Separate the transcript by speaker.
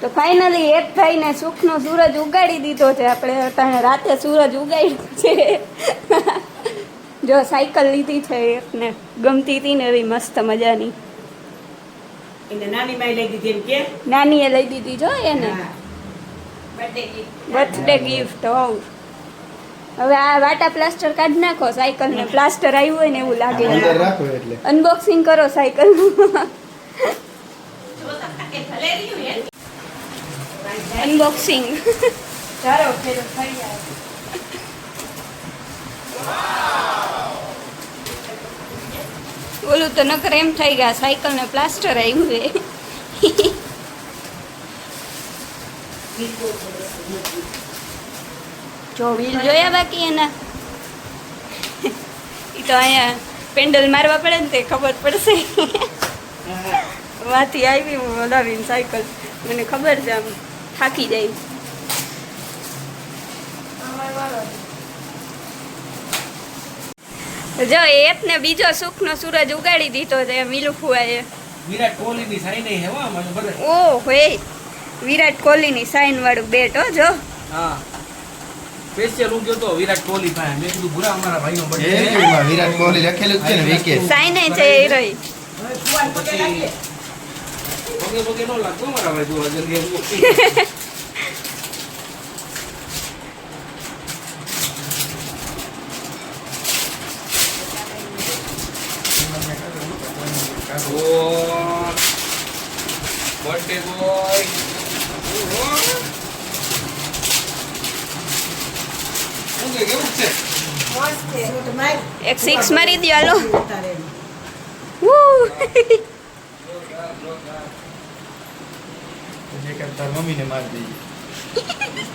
Speaker 1: તો ફાઇનલી એક ભાઈને સુખનો સૂરજ ઉગાડી દીધો છે આપણે અત્યારે રાતે સૂરજ ઉગાડ્યો છે જો સાયકલ લીધી છે એકને ગમતી હતી ને એવી મસ્ત મજાની
Speaker 2: એને નાની માઈ લઈ દીધી એમ કે
Speaker 1: નાનીએ લઈ દીધી જો એને બર્થડે ગિફ્ટ હોવ હવે આ વાટા પ્લાસ્ટર કાઢી નાખો સાયકલ ને પ્લાસ્ટર આવ્યું હોય ને એવું લાગે અનબોક્સિંગ કરો સાયકલ અનબોક્સિંગ ચાલો ફેરો થઈ જાય ઓલું તો નકર એમ થઈ ગયા સાયકલ ને પ્લાસ્ટર આવ્યું છે જો વ્હીલ જોયા બાકી એના એ તો અહીંયા પેન્ડલ મારવા પડે ને તે ખબર પડશે વાથી આવી હલાવીને સાયકલ મને ખબર છે આમ થાકી જાય જો એકને બીજો સુખનો સૂરજ ઉગાડી દીધો છે મિલુફુઆએ
Speaker 3: વિરાટ કોહલીની સાઈન હે હો મને બરે
Speaker 1: ઓ હે વિરાટ કોહલીની સાઈન વાળું બેટ હો જો
Speaker 3: હા સ્પેશિયલ હું ગયો તો વિરાટ કોહલી પાસે મેં કીધું ભૂરા અમારા ભાઈનો બર્થડે
Speaker 4: એમાં વિરાટ કોહલી લખેલું જ છે ને વિકેટ
Speaker 1: સાઈન છે એ રહી
Speaker 3: પગે પગે નો લાગતો મારા ભાઈ જો જલ્દી બર્થડે બોય કેવું છે
Speaker 1: એક સિક્સ મારી દો હાલો
Speaker 4: તાર મમ્મીને મારી દઈએ